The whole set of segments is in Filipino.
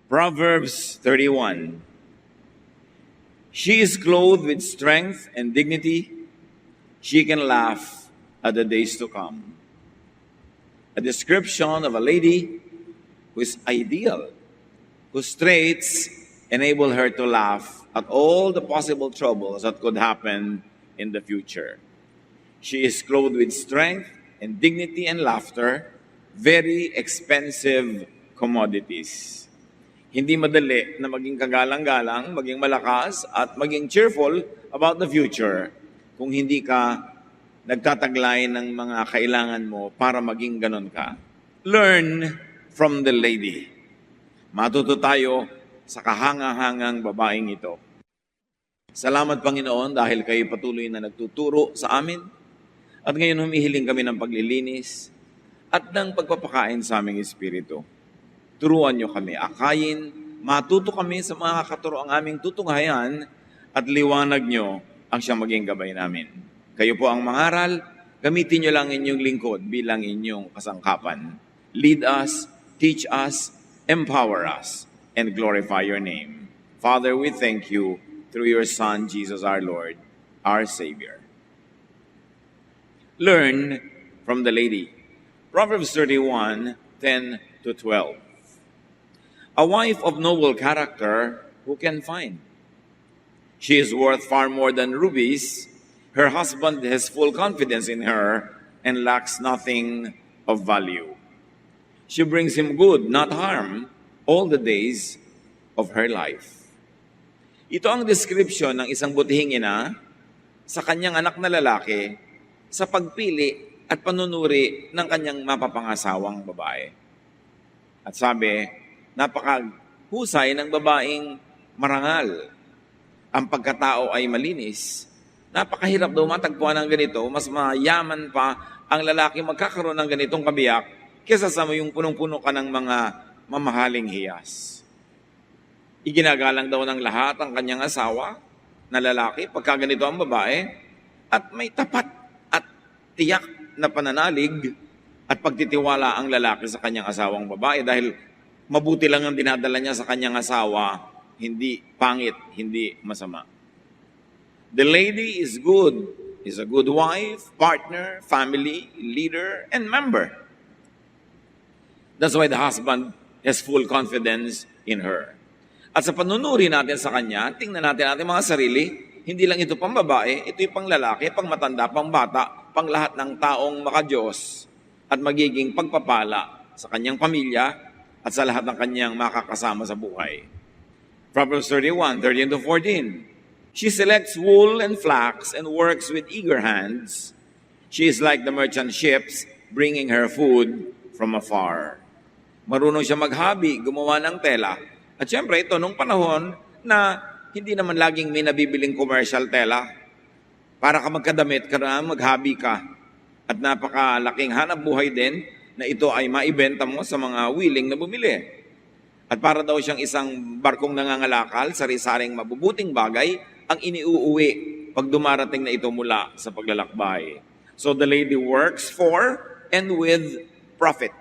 Proverbs 31. She is clothed with strength and dignity. She can laugh at the days to come. A description of a lady who is ideal, whose traits enable her to laugh at all the possible troubles that could happen in the future. She is clothed with strength and dignity and laughter, very expensive commodities. Hindi madali na maging kagalang-galang, maging malakas, at maging cheerful about the future kung hindi ka nagtataglay ng mga kailangan mo para maging ganon ka. Learn from the lady. Matuto tayo sa kahanga-hangang babaeng ito. Salamat, Panginoon, dahil kayo patuloy na nagtuturo sa amin. At ngayon humihiling kami ng paglilinis at ng pagpapakain sa aming espiritu. Turuan niyo kami, akayin, matuto kami sa mga katuro ang aming tutunghayan at liwanag niyo ang siyang maging gabay namin. Kayo po ang mangaral, gamitin niyo lang inyong lingkod bilang inyong kasangkapan. Lead us, teach us, empower us, and glorify your name. Father, we thank you through your Son, Jesus our Lord, our Savior. Learn from the lady. Proverbs 31, 10 to 12. A wife of noble character, who can find? She is worth far more than rubies. Her husband has full confidence in her and lacks nothing of value. She brings him good, not harm, all the days of her life. Ito ang description ng isang butihing ina sa kanyang anak na lalaki sa pagpili at panunuri ng kanyang mapapangasawang babae. At sabi, napakahusay ng babaeng marangal. Ang pagkatao ay malinis. Napakahirap daw matagpuan ng ganito, mas mayaman pa ang lalaki magkakaroon ng ganitong kabiyak kesa sa yung punong-puno ka ng mga mamahaling hiyas. Iginagalang daw ng lahat ang kanyang asawa na lalaki pagka ganito ang babae at may tapat at tiyak na pananalig at pagtitiwala ang lalaki sa kanyang asawang babae dahil mabuti lang ang dinadala niya sa kanyang asawa, hindi pangit, hindi masama. The lady is good, is a good wife, partner, family, leader, and member. That's why the husband has full confidence in her. At sa panunuri natin sa kanya, tingnan natin mga sarili, hindi lang ito pang babae, ito'y pang lalaki, pang matanda, pang bata, pang lahat ng taong makadiyos at magiging pagpapala sa kanyang pamilya at sa lahat ng kanyang makakasama sa buhay. Proverbs 31, 13 to 14. She selects wool and flax and works with eager hands. She is like the merchant ships, bringing her food from afar. Marunong siya maghabi, gumawa ng tela. At syempre, ito nung panahon na hindi naman laging may nabibiling commercial tela. Para ka magkadamit, maghabi ka. At napakalaking hanap buhay din na ito ay maibenta mo sa mga willing na bumili. At para daw siyang isang barkong nangangalakal, sari-saring mabubuting bagay ang iniuuwi pag dumarating na ito mula sa paglalakbay. So the lady works for and with profit.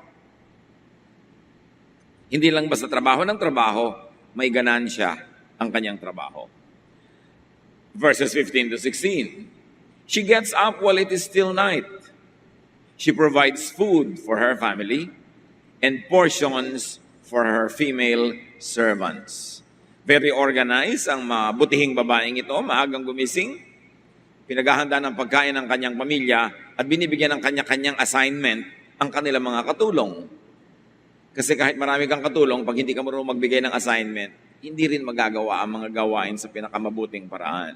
Hindi lang basta trabaho ng trabaho, may ganansya ang kanyang trabaho. Verses 15 to 16. She gets up while it is still night. She provides food for her family and portions for her female servants. Very organized ang mabutihing babaeng ito, maagang gumising, pinaghahanda ng pagkain ng kanyang pamilya at binibigyan ng kanya-kanyang assignment ang kanilang mga katulong. Kasi kahit marami kang katulong, pag hindi ka marunong magbigay ng assignment, hindi rin magagawa ang mga gawain sa pinakamabuting paraan.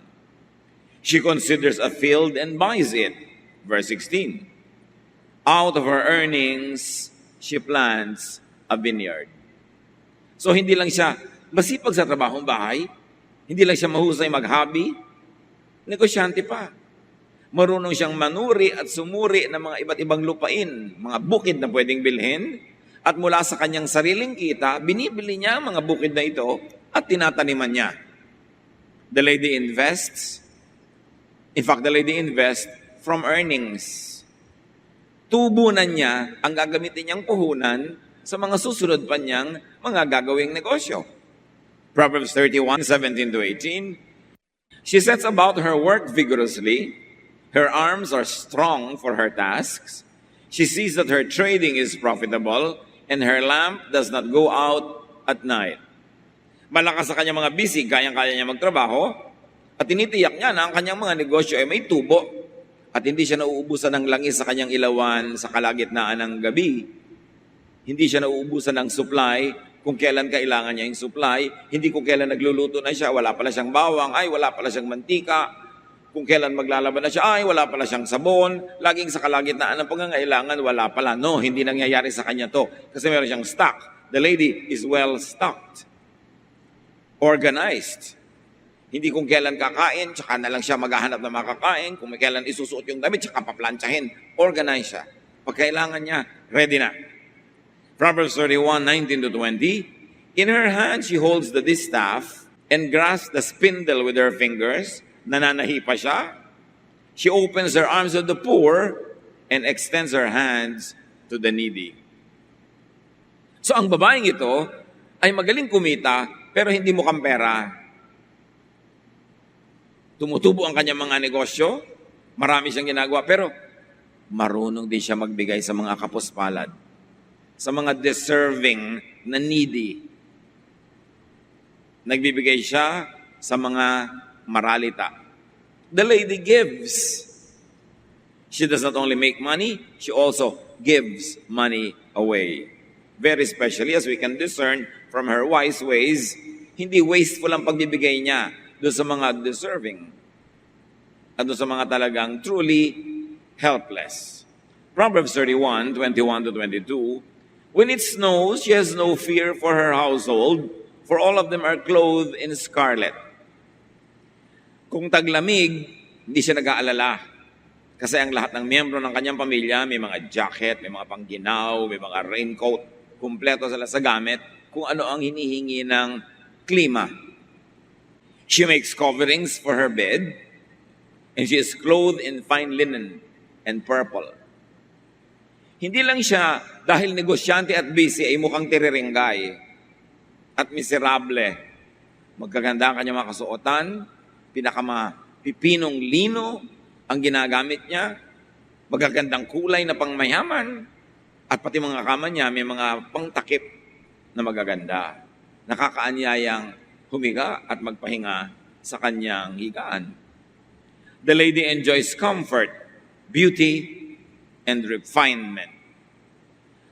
She considers a field and buys it. Verse 16. Out of her earnings, she plants a vineyard. So hindi lang siya masipag sa trabahong bahay, hindi lang siya mahusay maghabi, negosyante pa. Marunong siyang manuri at sumuri ng mga iba't ibang lupain, mga bukid na pwedeng bilhin, at mula sa kanyang sariling kita, binibili niya ang mga bukid na ito at tinataniman niya. The lady invests. In fact, the lady invests from earnings. Tubunan niya ang gagamitin niyang puhunan sa mga susunod pa niyang mga gagawing negosyo. Proverbs 31:17-18, she sets about her work vigorously. Her arms are strong for her tasks. She sees that her trading is profitable and her lamp does not go out at night. Malakas sa kanyang mga busy, kayang-kaya niya magtrabaho at tinitiyak niya na ang kanyang mga negosyo ay may tubo at hindi siya nauubusan ng langis sa kanyang ilawan sa kalagitnaan ng gabi. Hindi siya nauubusan ng supply kung kailan kailangan niya yung supply. Hindi kung kailan nagluluto na siya, wala pala siyang bawang, ay wala pala siyang mantika. Kung kailan maglalaban na siya, ay wala pala siyang sabon. Laging sa kalagitnaan ng pangangailangan, wala pala. No, hindi nangyayari sa kanya to. Kasi meron siyang stock. The lady is well stocked. Organized. Hindi kung kailan kakain, tsaka na lang siya maghahanap ng makakain. Kung may kailan isusuot yung damit, tsaka paplantsahin. Organized siya. Pag kailangan niya, ready na. Proverbs 31:19-20, in her hand she holds the distaff and grasps the spindle with her fingers. Nananahi pa siya. She opens her arms to the poor and extends her hands to the needy. So ang babaeng ito ay magaling kumita pero hindi mukhang pera. Tumutubo ang kanyang mga negosyo, marami siyang ginagawa, pero marunong din siya magbigay sa mga kapuspalad, sa mga deserving na needy. Nagbibigay siya sa mga maralita. The lady gives. She does not only make money, she also gives money away. Very especially as we can discern from her wise ways, hindi wasteful ang pagbibigay niya doon sa mga deserving at doon sa mga talagang truly helpless. Proverbs 31:21-22, when it snows, she has no fear for her household, for all of them are clothed in scarlet. Kung taglamig, hindi siya nag-aalala. Kasi ang lahat ng miyembro ng kanyang pamilya, may mga jacket, may mga pangginaw, may mga raincoat, kumpleto sila sa gamit, kung ano ang hinihingi ng klima. She makes coverings for her bed, and she is clothed in fine linen and purple. Hindi lang siya, dahil negosyante at busy, ay mukhang tiriringgay at miserable. Magkaganda ang kanyang mga kasuotan, pinakamapipinong lino ang ginagamit niya, magagandang kulay na pangmayaman, at pati mga kama niya may mga pangtakip na magaganda. Nakakaanyayang humiga at magpahinga sa kanyang higaan. The lady enjoys comfort, beauty, and refinement.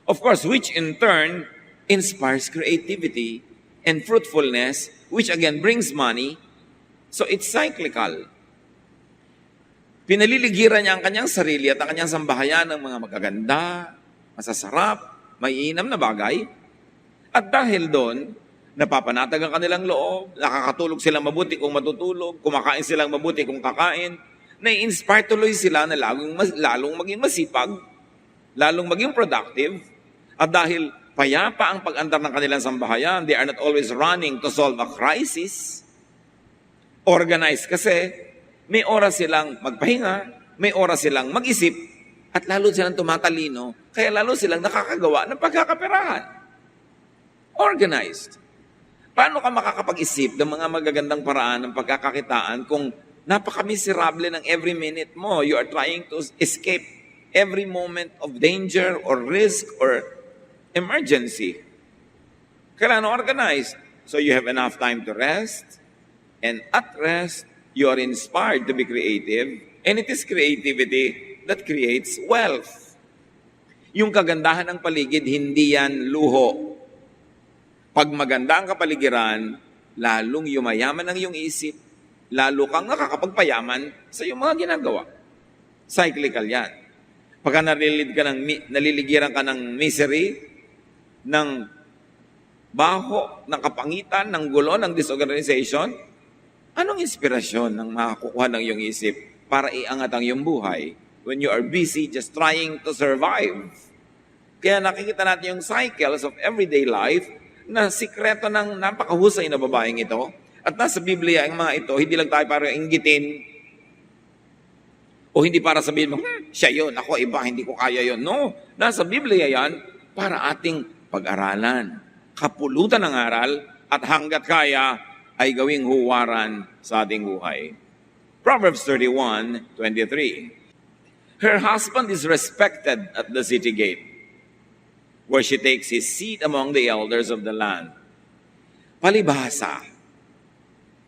Of course, which in turn inspires creativity and fruitfulness, which again brings money. So it's cyclical. Pinaliligiran niya ang kanyang sarili at ang kanyang sambahayan ng mga magaganda, masasarap, maiinam na bagay. At dahil doon, napapanatag ang kanilang loob, nakakatulog silang mabuti kung matutulog, kumakain silang mabuti kung kakain, nai-inspire tuloy sila na lalong maging masipag, lalong maging productive, at dahil payapa ang pag-andar ng kanilang sambahayan, they are not always running to solve a crisis. Organized kasi, may oras silang magpahinga, may oras silang mag-isip, at lalo silang tumatalino, kaya lalo silang nakakagawa ng pagkakaperahan. Organized. Paano ka makakapag-isip ng mga magagandang paraan ng pagkakakitaan kung napaka-miserable ng every minute mo? You are trying to escape every moment of danger or risk or emergency. Kailangan organized. So you have enough time to rest. And at rest, you are inspired to be creative. And it is creativity that creates wealth. Yung kagandahan ng paligid, hindi yan luho. Pag maganda ang kapaligiran, lalong yumayaman ang iyong isip, lalo kang nakakapagpayaman sa iyong mga ginagawa. Cyclical yan. Pagka naliligiran ka ng misery, ng baho, ng kapangitan, ng gulo, ng disorganization, anong inspirasyon ng makakukuha ng iyong isip para iangat ang iyong buhay when you are busy just trying to survive? Kaya nakikita natin yung cycles of everyday life na sikreto ng napakahusay na babaeng ito. At nasa Biblia ang mga ito, hindi lang tayo para inggitin o hindi para sabihin mo, siya yun, ako iba, hindi ko kaya yun. No, nasa Biblia yan para ating pag-aralan, kapulutan ng aral, at hanggat kaya ay gawing huwaran sa ating buhay. Proverbs 31:23. Her husband is respected at the city gate, where she takes his seat among the elders of the land. Palibhasa,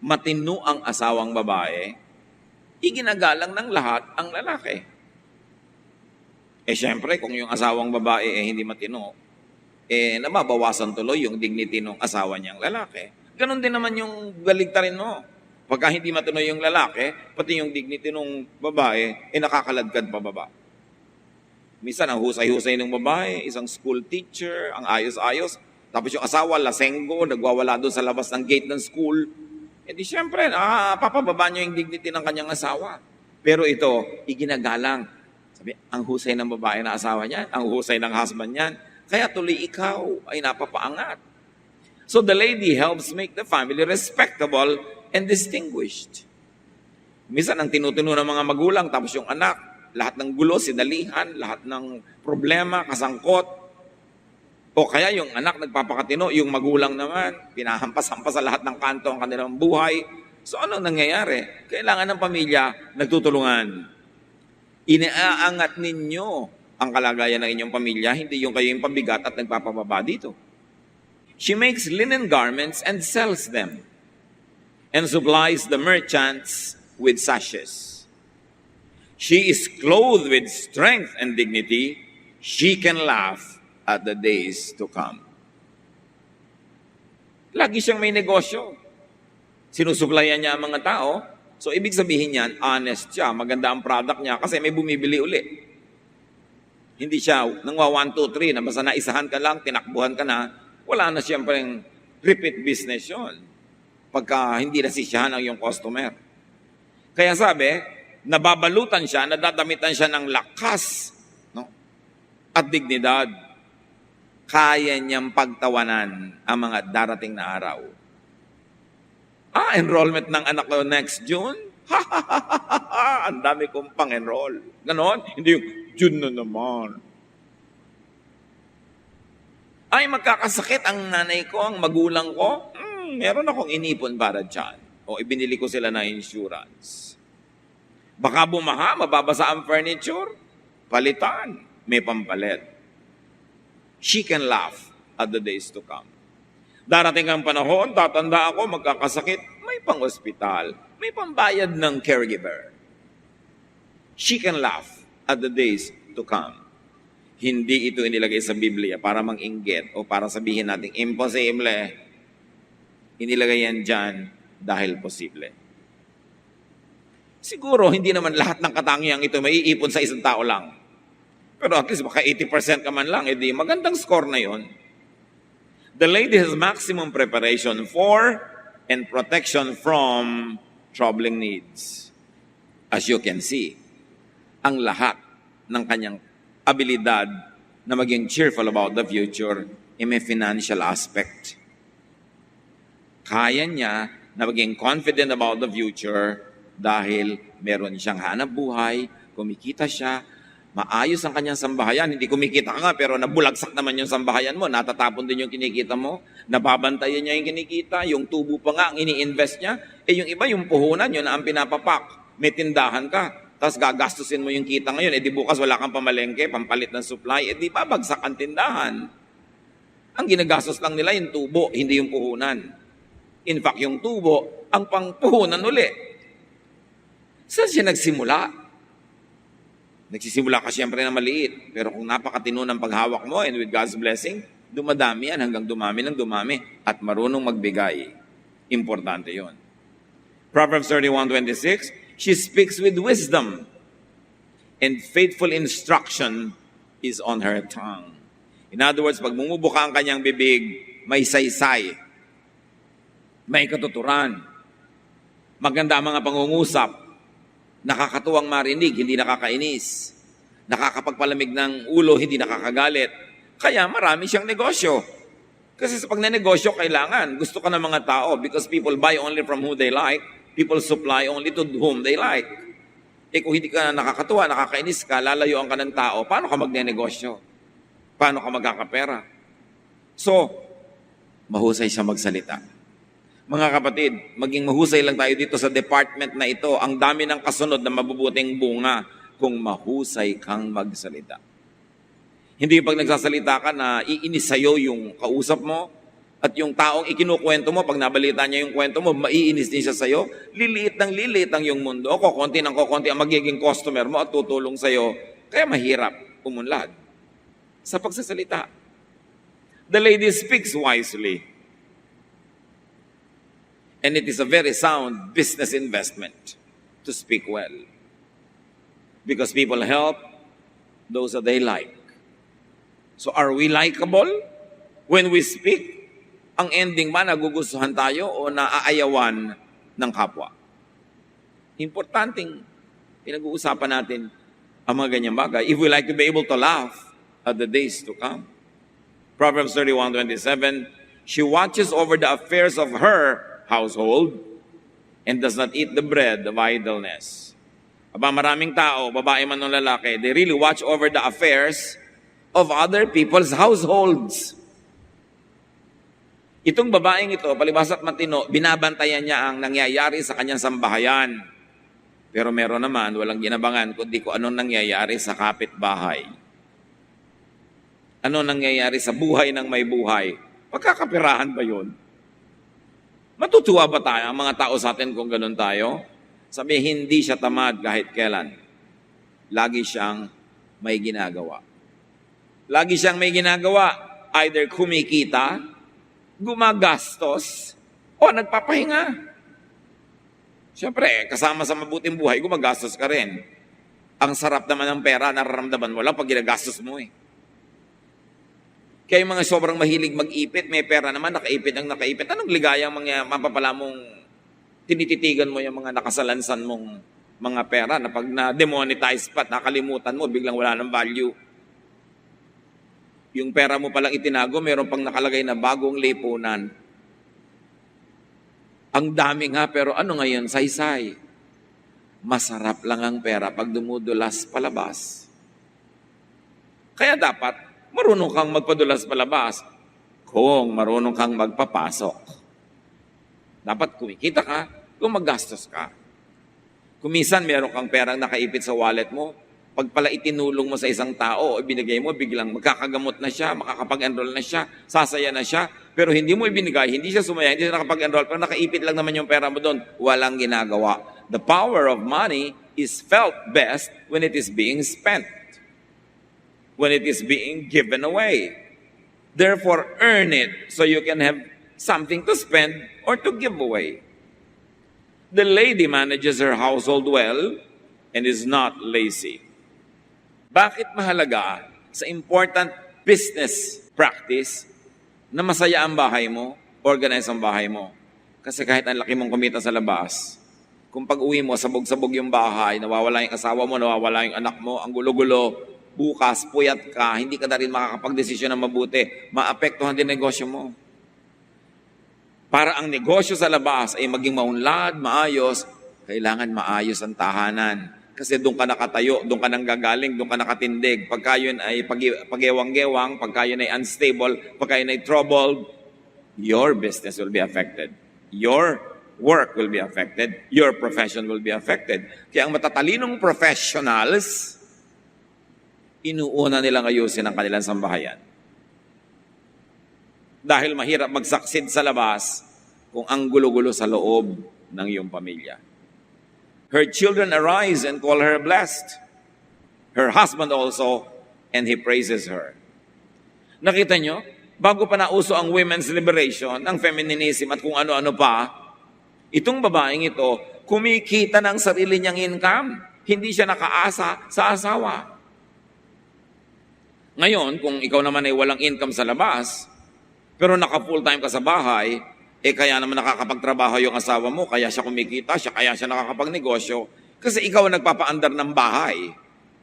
matino ang asawang babae, iginagalang ng lahat ang lalaki. Siyempre, kung yung asawang babae hindi matino, nababawasan tuloy yung dignity ng asawa niyang lalaki. Ganon din naman yung baligtarin mo. Pagka hindi matino yung lalaki, pati yung dignity ng babae, nakakaladkad pababa. Minsan, ang husay-husay ng babae, isang school teacher, ang ayos-ayos, tapos yung asawa, lasenggo, nagwawala doon sa labas ng gate ng school. Di syempre, papababa niyo yung dignity ng kanyang asawa. Pero ito, iginagalang. Sabi, ang husay ng babae na asawa niyan, ang husay ng husband niyan, kaya tuloy ikaw ay napapaangat. So the lady helps make the family respectable and distinguished. Minsan ang tinutuno ng mga magulang, tapos yung anak, lahat ng gulo, sinalihan, lahat ng problema, kasangkot. O kaya yung anak nagpapakatino, yung magulang naman, pinahampas-hampas sa lahat ng kanto ang kanilang buhay. So anong nangyayari? Kailangan ng pamilya nagtutulungan. Inaangat ninyo ang kalagayan ng inyong pamilya, hindi yung kayo yung pabigat at nagpapababa dito. She makes linen garments and sells them, and supplies the merchants with sashes. She is clothed with strength and dignity. She can laugh at the days to come. Lagi siyang may negosyo. Sinusuplayan niya ang mga tao. So, ibig sabihin niyan, honest siya. Maganda ang product niya kasi may bumibili uli. Hindi siya nangwa 1, 2, 3 na basta naisahan ka lang, tinakbuhan ka na, wala na siyempre repeat business yun. Pagka hindi nasisiyahan ang iyong customer. Kaya sabi, nababalutan siya, nadadamitan siya ng lakas, no? At dignidad. Kaya niyang pagtawanan ang mga darating na araw. Enrollment ng anak ko next June? Ang dami kong pang-enroll. Ganon? Hindi yung June na naman. Ay, magkakasakit ang nanay ko, ang magulang ko. Meron akong inipon para dyan. O ibinili ko sila na insurance. Baka bumaha, mababasa ang furniture. Palitan. May pampalit. She can laugh at the days to come. Darating ang panahon, tatanda ako, magkakasakit, may pang-ospital, may pambayad ng caregiver. She can laugh at the days to come. Hindi ito inilagay sa Biblia para mang-inggit o para sabihin natin, imposible. Inilagay yan dyan dahil posible. Siguro, hindi naman lahat ng katangiang ito maiipon sa isang tao lang. Pero at least baka 80% ka man lang, edi magandang score na yon. The lady has maximum preparation for and protection from troubling needs. As you can see, ang lahat ng kanyang abilidad na maging cheerful about the future ay may financial aspect. Kaya niya na maging confident about the future dahil meron siyang hanap buhay, kumikita siya, maayos ang kanyang sambahayan. Hindi kumikita ka nga, pero nabulagsak naman yung sambahayan mo. Natatapon din yung kinikita mo. Nababantayan niya yung kinikita. Yung tubo pa nga ang ini-invest niya. Yung iba, yung puhunan, yun na ang pinapapak. May tindahan ka. Tapos gagastusin mo yung kita ngayon. Di bukas wala kang pamalengke, pampalit ng supply. Di babagsak ang tindahan. Ang ginagastos lang nila yung tubo, hindi yung puhunan. In fact, yung tubo, ang pangpuhunan uli. Saan siya nagsimula? Nagsisimula ka siyempre na maliit. Pero kung napakatino ng paghawak mo and with God's blessing, dumadami yan hanggang dumami ng dumami at marunong magbigay. Importante yon. Proverbs 31:26, she speaks with wisdom and faithful instruction is on her tongue. In other words, pag bumubuka ang kanyang bibig, may saysay, may katuturan, maganda ang mga pangungusap, nakakatuwang marinig, hindi nakakainis. Nakakapagpalamig ng ulo, hindi nakakagalit. Kaya marami siyang negosyo. Kasi sa pagnenegosyo, kailangan. Gusto ka ng mga tao because people buy only from who they like. People supply only to whom they like. Kung hindi ka nakakatuwa, nakakainis ka, lalayuan ka ng tao, paano ka magnenegosyo? Paano ka magkakapera? So, mahusay siya magsalita. Mga kapatid, maging mahusay lang tayo dito sa department na ito. Ang dami ng kasunod na mabubuting bunga kung mahusay kang magsalita. Hindi pag nagsasalita ka na iinis sa'yo yung kausap mo at yung taong ikinukwento mo, pag nabalita niya yung kwento mo, maiinis din siya sa'yo. Liliit ang yung mundo. Kokonti ng kokonti ang magiging customer mo at tutulong sa'yo. Kaya mahirap umunlad sa pagsasalita. The lady speaks wisely. And it is a very sound business investment to speak well. Because people help those that they like. So are we likable when we speak? Ang ending ba, nagugustuhan tayo o naaayawan ng kapwa? Importanteng pinag-uusapan natin ang mga ganyang bagay if we like to be able to laugh at the days to come. Proverbs 31:27, she watches over the affairs of her household and does not eat the bread of idleness. Aba, maraming tao, babae man o lalaki, they really watch over the affairs of other people's households. Itong babaeng ito, palibhas at matino, binabantayan niya ang nangyayari sa kanyang sambahayan. Pero meron naman, walang ginabangan, kundi kung anong nangyayari sa kapitbahay. Ano nangyayari sa buhay ng may buhay? Pagkakapirahan ba yun? Matutuwa ba tayo, ang mga tao sa atin kung ganun tayo? Sabi, hindi siya tamad kahit kailan. Lagi siyang may ginagawa. Lagi siyang may ginagawa. Either kumikita, gumagastos, o nagpapahinga. Siyempre, kasama sa mabuting buhay, gumagastos ka rin. Ang sarap naman ng pera, nararamdaman mo lang pag ginagastos mo eh. Kaya yung mga sobrang mahilig mag-ipit, may pera naman, nakaipit ang nakaipit. Anong ligayang mga mapapala mong tinititigan mo yung mga nakasalansan mong mga pera na pag na-demonetize pa, nakalimutan mo, biglang wala ng value. Yung pera mo palang itinago, meron pang nakalagay na bagong lipunan. Ang dami nga, pero ano ngayon? Saysay. Masarap lang ang pera pag dumudulas palabas. Kaya dapat, marunong kang magpadulas palabas kung marunong kang magpapasok. Dapat kumikita ka, kung maggastos ka. Kung minsan meron kang perang nakaipit sa wallet mo, pag pala itinulong mo sa isang tao o ibinigay mo, biglang magkakagamot na siya, makakapag-enroll na siya, sasaya na siya, pero hindi mo ibinigay, hindi siya sumaya, hindi siya nakapag-enroll, pero nakaipit lang naman yung pera mo doon, walang ginagawa. The power of money is felt best when it is being spent. When it is being given away. Therefore, earn it so you can have something to spend or to give away. The lady manages her household well and is not lazy. Bakit mahalaga sa important business practice na masaya ang bahay mo, organize ang bahay mo? Kasi kahit ang laki mong kumita sa labas, kung pag-uwi mo, sabog-sabog yung bahay, nawawala yung asawa mo, nawawala yung anak mo, ang gulo-gulo, bukas, puyat ka, hindi ka na rin makakapag-desisyon ng mabuti, maapektuhan din negosyo mo. Para ang negosyo sa labas ay maging maunlad, maayos, kailangan maayos ang tahanan. Kasi doon ka nakatayo, doon ka nanggagaling, doon ka nakatindig. Pagka yun ay pag-ewang-gewang, pagka yun ay unstable, pagka yun ay troubled, your business will be affected. Your work will be affected. Your profession will be affected. Kaya ang matatalinong professionals, inuuna nilang ayusin ang kanilang sambahayan. Dahil mahirap mag-succeed sa labas kung ang gulo-gulo sa loob ng iyong pamilya. Her children arise and call her blessed. Her husband also, and he praises her. Nakita nyo? Bago pa nauso ang women's liberation, ang feminism at kung ano-ano pa, itong babaeng ito, kumikita ng sarili niyang income. Hindi siya nakaasa sa asawa. Ngayon, kung ikaw naman ay walang income sa labas, pero naka-full time ka sa bahay, kaya naman nakakapagtrabaho yung asawa mo, kaya siya kumikita, kaya siya nakakapagnegosyo, kasi ikaw ang nagpapaandar ng bahay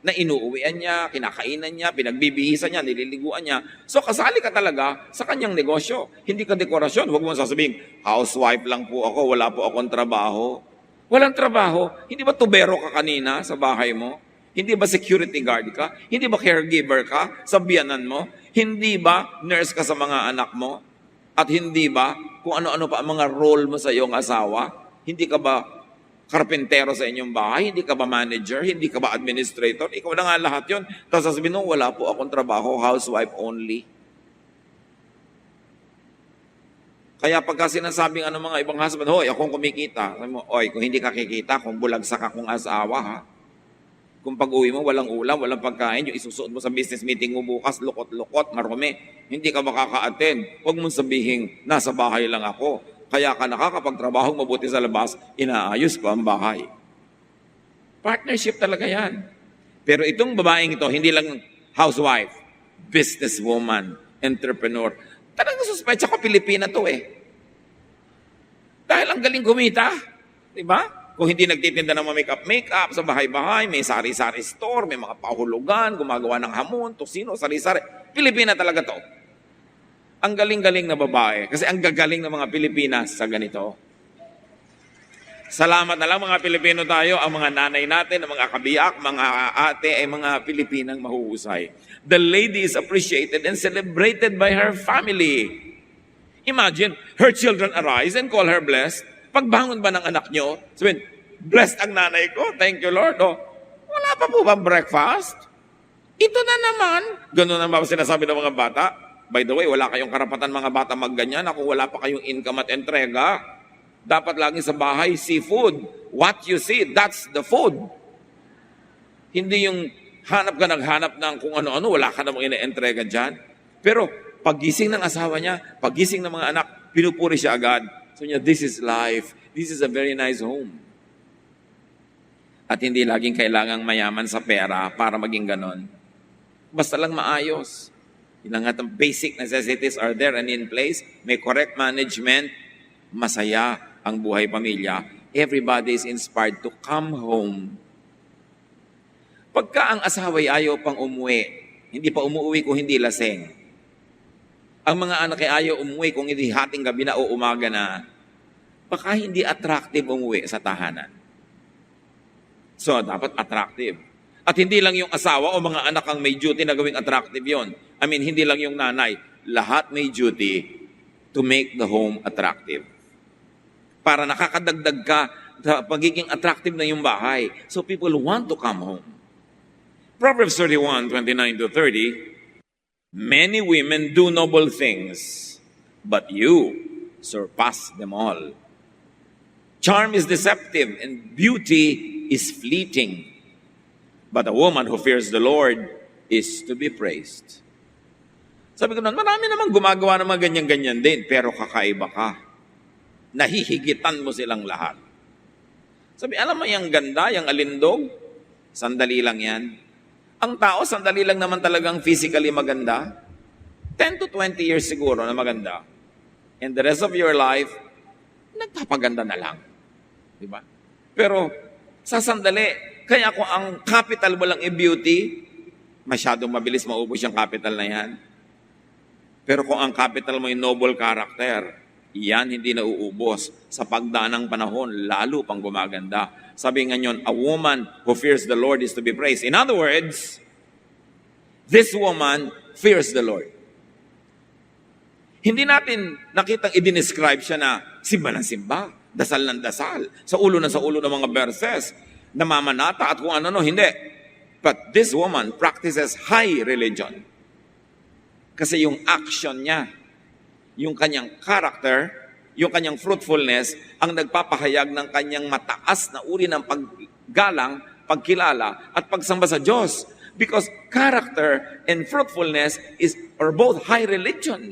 na inuuwian niya, kinakainan niya, pinagbibihisan niya, nililiguan niya. So kasali ka talaga sa kanyang negosyo. Hindi ka dekorasyon. Huwag mo sasabihin, housewife lang po ako, wala po akong trabaho. Walang trabaho. Hindi ba tubero ka kanina sa bahay mo? Hindi ba security guard ka? Hindi ba caregiver ka sa biyanan mo? Hindi ba nurse ka sa mga anak mo? At hindi ba kung ano-ano pa ang mga role mo sa iyong asawa? Hindi ka ba karpentero sa inyong bahay? Hindi ka ba manager? Hindi ka ba administrator? Ikaw na nga lahat yun. Tapos sasabihin mo, wala po akong trabaho, housewife only. Kaya pagka sinasabing mga ibang husband, hoy, akong kumikita. Sabi mo, oy, kung hindi ka kikita, kung bulagsak akong asawa, ha? Kung pag-uwi mo, walang ulam, walang pagkain, yung isusuot mo sa business meeting mo bukas, lukot-lukot, marumi, hindi ka makaka-attend. Huwag mong sabihin, nasa bahay lang ako. Kaya ka nakakapagtrabaho mabuti sa labas, inaayos ko ang bahay. Partnership talaga yan. Pero itong babaeng ito, hindi lang housewife, businesswoman, entrepreneur. Talagang suspecha ko, Pilipina to Dahil ang galing kumita. Diba? Kung hindi nagtitinda ng makeup sa bahay-bahay, may sari-sari store, may mga pahulugan, gumagawa ng hamon, tosino, sari-sari. Pilipina talaga to. Ang galing-galing na babae. Kasi ang gagaling ng mga Pilipinas sa ganito. Salamat na lang mga Pilipino tayo, ang mga nanay natin, ang mga kabiyak, mga ate, ay mga Pilipinang mahuhusay. The lady is appreciated and celebrated by her family. Imagine, her children arise and call her blessed. Pagbangon ba ng anak nyo, sabihin, blessed ang nanay ko, thank you Lord. Wala pa po bang breakfast? Ito na naman. Ganun naman sinasabi ng mga bata. By the way, wala kayong karapatan mga bata magganyan kung wala pa kayong income at entrega. Dapat lagi sa bahay, seafood. What you see, that's the food. Hindi yung hanap ka naghanap ng kung ano-ano, wala ka namang ina-entrega dyan. Pero pagising ng asawa niya, pagising ng mga anak, pinupuri siya agad. So niya, this is life. This is a very nice home. At hindi laging kailangang mayaman sa pera para maging ganon. Basta lang maayos. Lahat ng basic necessities are there and in place. May correct management. Masaya ang buhay pamilya. Everybody is inspired to come home. Pagka ang asawa ay ayaw pang umuwi, hindi pa umuwi kung hindi laseng. Ang mga anak ay ayaw umuwi kung hindi hating gabi na o umaga na, baka hindi attractive umuwi sa tahanan. So, dapat attractive. At hindi lang yung asawa o mga anak ang may duty na gawing attractive yon. I mean, hindi lang yung nanay. Lahat may duty to make the home attractive. Para nakakadagdag ka sa pagiging attractive na yung bahay. So, people want to come home. Proverbs 31:29-30, many women do noble things, but you surpass them all. Charm is deceptive and beauty is fleeting. But a woman who fears the Lord is to be praised. Sabi ko noon, marami namang gumagawa ng mga ganyan-ganyan din, pero kakaiba ka. Nahihigitan mo silang lahat. Sabi, alam mo yung ganda, yung alindog? Sandali lang yan. Ang tao, sandali lang naman talagang physically maganda. 10 to 20 years siguro na maganda. And the rest of your life, nagpapaganda na lang. Diba? Pero, sa sandali, kaya kung ang capital mo lang beauty, masyadong mabilis maubos yung capital na yan. Pero kung ang capital mo yung noble character, yan hindi nauubos. Sa pagdaan ng panahon, lalo pang gumaganda. Sabi nga yun, a woman who fears the Lord is to be praised. In other words, this woman fears the Lord. Hindi natin nakitang i-describe siya na simba ng simba, dasal ng dasal, sa ulo ng mga verses, namamanata at kung ano-ano, hindi. But this woman practices high religion. Kasi yung action niya, yung kanyang character, yung kanyang fruitfulness, ang nagpapahayag ng kanyang mataas na uri ng paggalang, pagkilala, at pagsamba sa Diyos. Because character and fruitfulness are both high religion.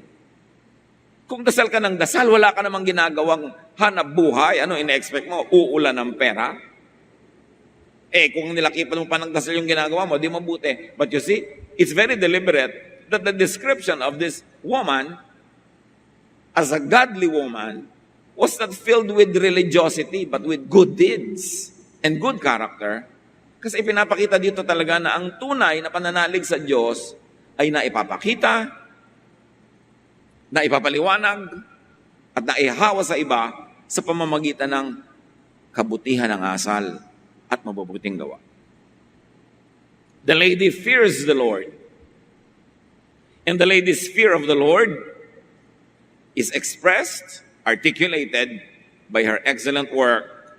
Kung dasal ka ng dasal, wala ka namang ginagawang hanap buhay, ano ina-expect mo? Uulan ng pera? Kung nilakipan mo pa ng dasal yung ginagawa mo, di mabuti. But you see, it's very deliberate that the description of this woman as a godly woman was not filled with religiosity but with good deeds and good character. Kasi ipinapakita dito talaga na ang tunay na pananalig sa Diyos ay naipapakita, naipapaliwanag, at naihawa sa iba sa pamamagitan ng kabutihan ng asal at mabubuting gawa. The lady fears the Lord. And the lady's fear of the Lord is expressed, articulated by her excellent work,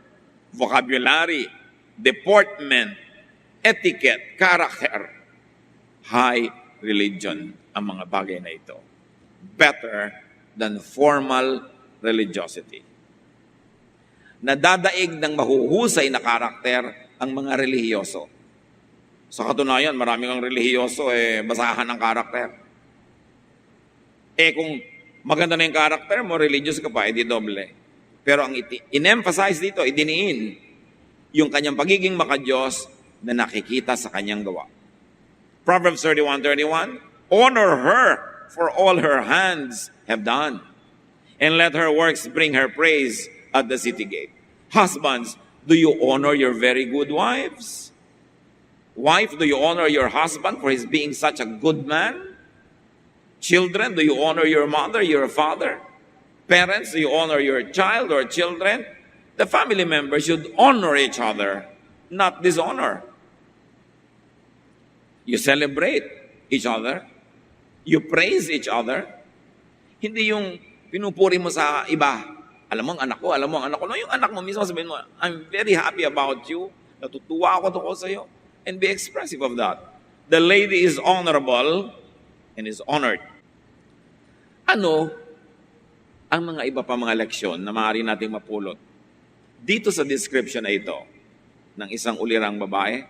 vocabulary, deportment, etiquette, character, high religion ang mga bagay na ito. Better than formal religiosity. Nadadaig ng mahuhusay na karakter ang mga relihiyoso. Sa katunayan, maraming ang relihiyoso, basahan ng karakter. Kung maganda na yung karakter mo, religious ka pa, edi doble. Pero ang in-emphasize dito, idiniin, yung kanyang pagiging makadiyos na nakikita sa kanyang gawa. Proverbs 31:31, honor her for all her hands have done, and let her works bring her praise at the city gate. Husbands, do you honor your very good wives? Wife, do you honor your husband for his being such a good man? Children, do you honor your mother, your father? Parents, do you honor your child or children? The family members should honor each other, not dishonor. You celebrate each other. You praise each other. Hindi yung pinupuri mo sa iba. Alam mo ang anak ko, alam mo ang anak ko. No, yung anak mo mismo sabihin mo, I'm very happy about you. Natutuwa ako tungkol sa iyo. And be expressive of that. The lady is honorable and is honored. Ano ang mga iba pa mga leksyon na maaari nating mapulot dito sa description na ito ng isang ulirang babae?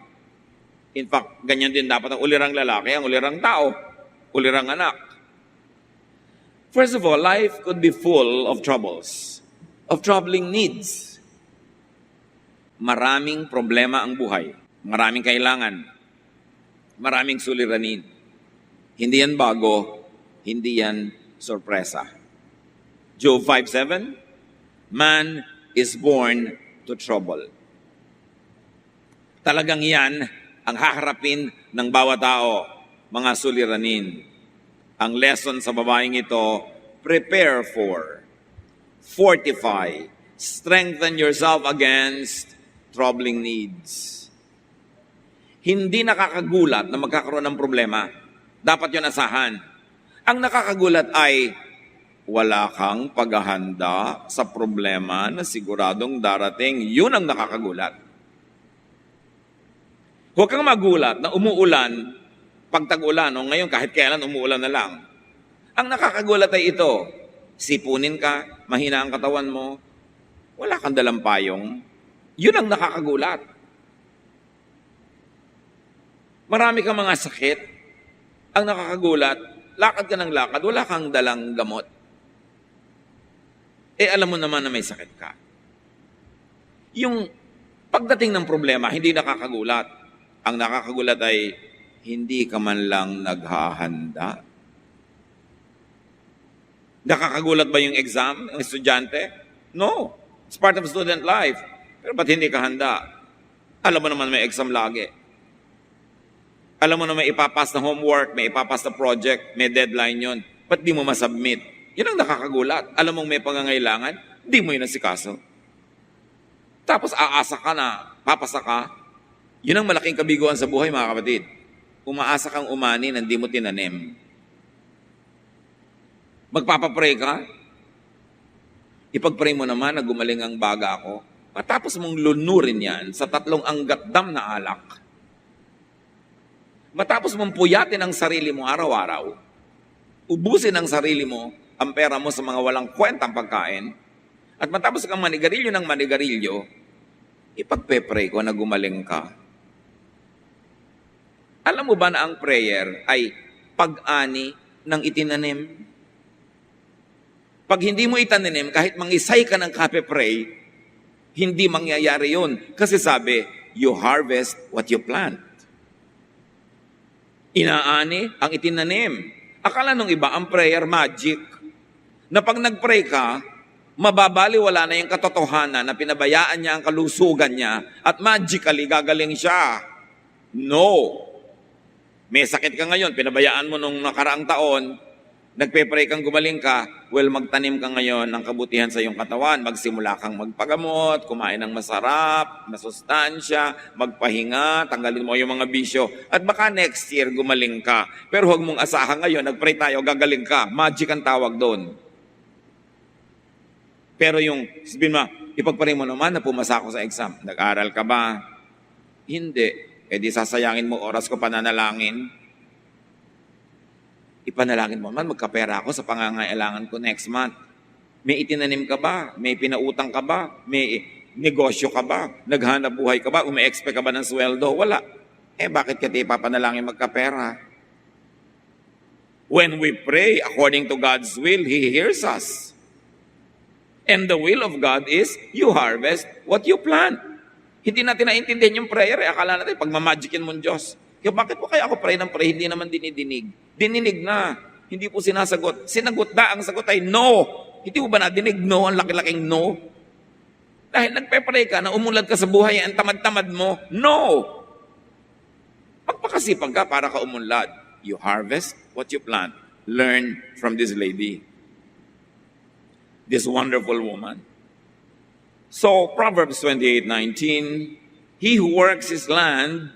In fact, ganyan din dapat ang ulirang lalaki, ang ulirang tao, ulirang anak. First of all, life could be full of troubles, of troubling needs. Maraming problema ang buhay, maraming kailangan, maraming suliranin. Hindi yan bago, hindi yan sorpresa. Job 5:7, man is born to trouble. Talagang yan ang haharapin ng bawat tao, mga suliranin. Ang lesson sa babaeng ito, prepare for, fortify, strengthen yourself against troubling needs. Hindi nakakagulat na magkakaroon ng problema. Dapat yun asahan. Ang nakakagulat ay wala kang paghahanda sa problema na siguradong darating. Yun ang nakakagulat. Huwag kang magulat na umuulan, pag tag-ulan, o ngayon kahit kailan umuulan na lang. Ang nakakagulat ay ito, sipunin ka, mahina ang katawan mo, wala kang dalang payong. Yun ang nakakagulat. Marami kang mga sakit. Ang nakakagulat, lakad ka ng lakad, wala kang dalang gamot. Alam mo naman na may sakit ka. Yung pagdating ng problema, hindi nakakagulat. Ang nakakagulat ay hindi ka man lang naghahanda. Nakakagulat ba yung exam ng estudyante? No. It's part of student life. Pero ba't hindi ka handa? Alam mo naman may exam lagi. Alam mo na may ipapas na homework, may ipapas na project, may deadline yon. Ba't di mo masubmit? Yun ang nakakagulat. Alam mong may pangangailangan, di mo yun nasikaso. Tapos aasa ka na, papasa ka. Yun ang malaking kabiguan sa buhay, mga kapatid. Umaasa kang umani na hindi mo tinanim. Magpapapray ka, ipagpray mo naman na gumaling ang baga ko. Matapos mong lunurin yan sa 3 anggat-dam na alak. Matapos mong puyatin ang sarili mo araw-araw, ubusin ang sarili mo, ang pera mo sa mga walang kwentang pagkain, at matapos kang manigarilyo ng manigarilyo, ipagpe-pray ko na gumaling ka. Alam mo ba na ang prayer ay pag-ani ng itinanim? Pag hindi mo itananim, kahit mangisay ka ng kape-pray, hindi mangyayari yun. Kasi sabi, you harvest what you plant. Inaani ang itinanim. Akala nung iba, ang prayer magic. Na pag nag-pray ka, mababaliwala na yung katotohanan na pinabayaan niya ang kalusugan niya at magically gagaling siya. No. May sakit ka ngayon, pinabayaan mo nung nakaraang taon, Nagpe-pray kang gumaling ka, well, magtanim ka ngayon ng kabutihan sa iyong katawan. Magsimula kang magpagamot, kumain ng masarap, masustansya, magpahinga, tanggalin mo yung mga bisyo. At baka next year gumaling ka. Pero huwag mong asahan ngayon, nagpray tayo, gagaling ka. Magic ang tawag doon. Pero yung, sabihin mo, ipagpray mo naman na pumasa ako sa exam. Nag-aral ka ba? Hindi. E di sasayangin mo oras ko pananalangin. Ipanalangin mo man, magkapera ako sa pangangailangan ko next month. May itinanim ka ba? May pinautang ka ba? May negosyo ka ba? Naghanap buhay ka ba? Umi-expect ka ba ng sweldo? Wala. Eh bakit ka ipapanalangin magkapera? When we pray according to God's will, He hears us. And the will of God is you harvest what you plant. Hindi natin naintindihan yung prayer. Akala natin, pagmamagicin mo ng Diyos. Kaya bakit po kaya ako pray ng pray? Hindi naman dinidinig. Dininig na. Hindi po sinasagot. Sinagot na. Ang sagot ay no. Hindi mo ba nadinig? No. Ang laki-laking no. Dahil nagpe-pray ka na umulad ka sa buhay, ang tamad-tamad mo. No. Magpakasipag ka para ka umunlad. You harvest what you plant. Learn from this lady. This wonderful woman. So, Proverbs 28:19, he who works his land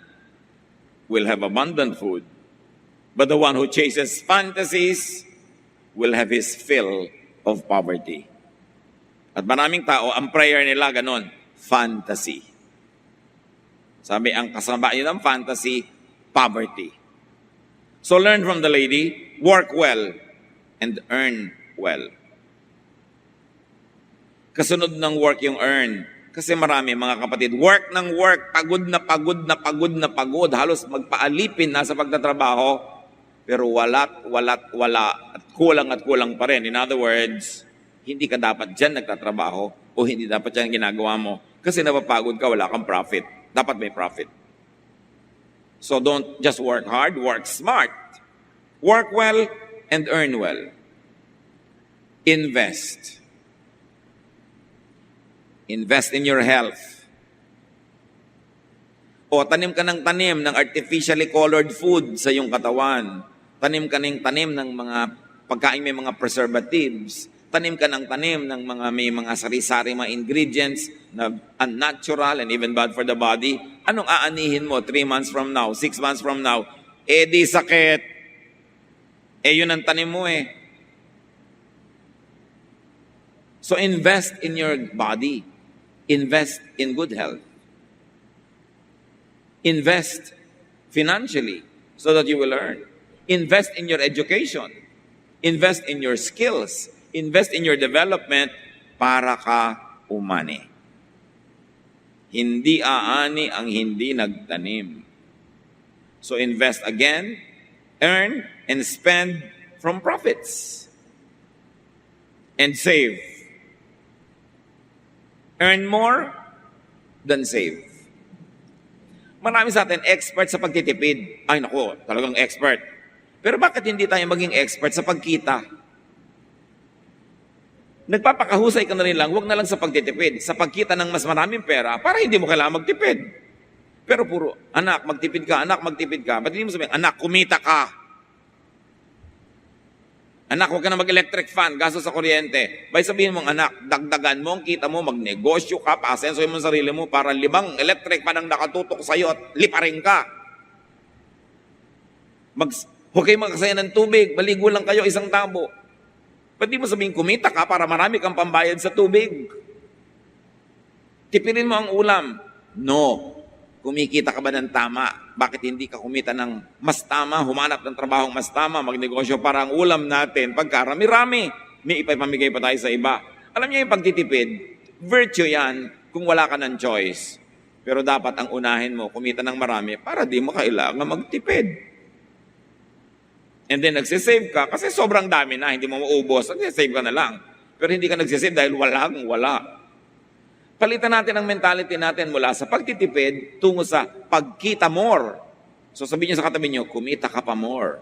will have abundant food, but the one who chases fantasies will have his fill of poverty. At maraming tao, ang prayer nila ganon, fantasy. Sabi, ang kasama yun ng fantasy, poverty. So learn from the lady, work well, and earn well. Kasunod ng work yung earn. Kasi marami mga kapatid, work ng work, pagod na pagod na pagod na pagod, halos magpaalipin na sa pagtatrabaho, pero wala at kulang pa rin. In other words, hindi ka dapat dyan nagtatrabaho o hindi dapat dyan ginagawa mo kasi napapagod ka, wala kang profit. Dapat may profit. So don't just work hard, work smart. Work well and earn well. Invest. Invest in your health. O tanim ka ng tanim ng artificially colored food sa iyong katawan. Tanim ka ng tanim ng mga pagkain may mga preservatives. Tanim ka ng tanim ng mga may mga sari-sari mga ingredients na unnatural and even bad for the body. Anong aanihin mo 3 months from now, 6 months from now? Eh di sakit. Eh yun ang tanim mo eh. So invest in your body. Invest in good health. Invest financially so that you will earn. Invest in your education. Invest in your skills. Invest in your development para ka umani. Hindi aani ang hindi nagtanim. So invest again, earn, and spend from profits. And save. Earn more than save. Marami sa atin expert sa pagtitipid. Ay nako, talagang expert. Pero bakit hindi tayo maging expert sa pagkita? Nagpapakahusay ka na rin lang, huwag na lang sa pagtitipid. Sa pagkita ng mas maraming pera, para hindi mo kailangan magtipid. Pero puro, anak, magtipid ka, anak, magtipid ka. Ba't hindi mo sabihin, anak, kumita ka. Anak, huwag ka na mag-electric fan, gasto sa kuryente. Bay sabihin mong, anak, dagdagan mo, kita mo, magnegosyo ka, paasensoy mo ang sarili mo para 5 electric fan ang nakatutok sa'yo at liparin ka. Huwag kayo magkasaya ng tubig, maligo lang kayo isang tabo. Ba't di mo sabihin, kumita ka para marami kang pambayad sa tubig? Tipirin mo ang ulam. No. Kumikita ka ba ng tama? Bakit hindi ka kumita ng mas tama? Humanap ng trabahong mas tama, magnegosyo para ang ulam natin. Pagkarami-rami, may ipapamigay pa tayo sa iba. Alam niyo yung pagtitipid, virtue yan kung wala ka ng choice. Pero dapat ang unahin mo, kumita ng marami para di mo kailangan magtipid. And then nagsisave ka kasi sobrang dami na, hindi mo maubos, nagsisave ka na lang. Pero hindi ka nagsisave dahil wala. Palitan natin ang mentality natin mula sa pagtitipid tungo sa pagkita more. So sabihin niyo sa katabi niyo, kumita ka pa more.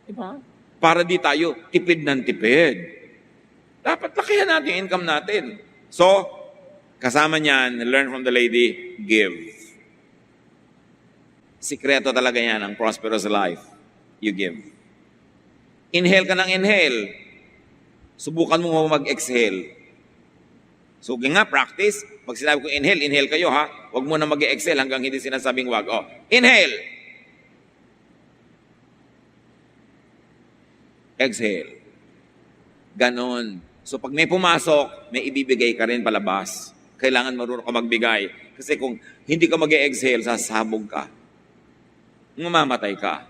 Diba? Para di tayo tipid ng tipid. Dapat lakihan natin yung income natin. So, kasama niyan, learn from the lady, give. Sikreto talaga yan ang prosperous life. You give. Inhale ka ng inhale. Subukan mo mag-exhale. So, nga, practice. Pag sinabi ko inhale, inhale kayo ha. Huwag mo na mag-exhale hanggang hindi sinasabing wag. Oh, inhale. Exhale. Ganon. So, pag may pumasok, may ibibigay ka rin palabas. Kailangan marunong ka magbigay. Kasi kung hindi ka mag-exhale, sasabog ka. Mamamatay ka.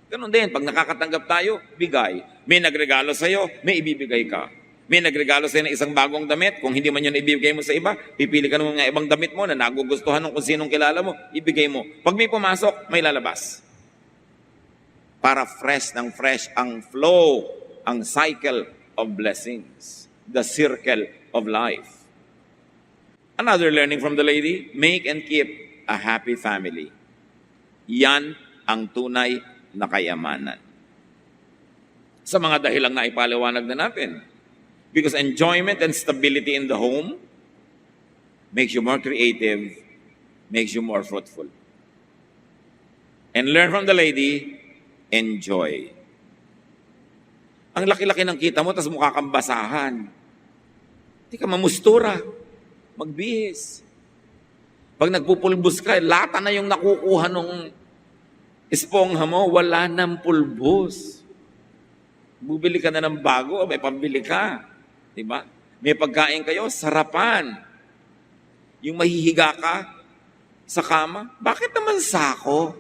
Ganon din, pag nakakatanggap tayo, bigay. May nagregalo sa'yo, may ibibigay ka. May nagregalo sa'yo ng isang bagong damit, kung hindi man yun ibibigay mo sa iba, pipili ka ng mga ibang damit mo na nagugustuhan ng kung sinong kilala mo, ibigay mo. Pag may pumasok, may lalabas. Para fresh ng fresh ang flow, ang cycle of blessings, the circle of life. Another learning from the lady, make and keep a happy family. Yan ang tunay na kayamanan. Sa mga dahilang na ipaliwanag na natin. Because enjoyment and stability in the home makes you more creative, makes you more fruitful. And learn from the lady, enjoy. Ang laki-laki ng kita mo, tas mukha kang basahan. Hindi ka mamustura. Magbihis. Pag nagpupulbos ka, lata na yung nakukuha nung espongha mo, wala nang pulbos. Bubili ka na ng bago, may pambili ka. Diba? May pagkain kayo, sarapan. Yung mahihiga ka sa kama, bakit naman sako?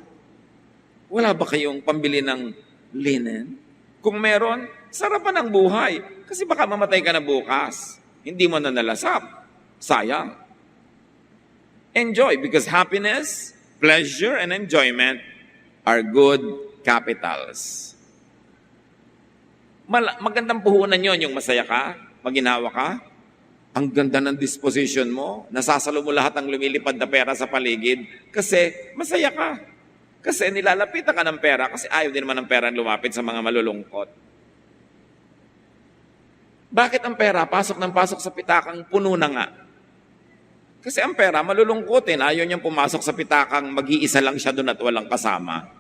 Wala ba kayong pambili ng linen? Kung meron, sarapan ang buhay. Kasi baka mamatay ka na bukas. Hindi mo na nalasap. Sayang. Enjoy, because happiness, pleasure, and enjoyment are good capitals. Magandang puhunan yon, yung masaya ka, maginawa ka, ang ganda ng disposition mo, nasasalo mo lahat ng lumilipad na pera sa paligid kasi masaya ka. Kasi nilalapitan ka ng pera kasi ayaw din naman ng pera lumapit sa mga malulungkot. Bakit ang pera pasok ng pasok sa pitakang puno na nga? Kasi ang pera malulungkotin, ayaw niyang pumasok sa pitakang mag-iisa lang siya doon at walang kasama.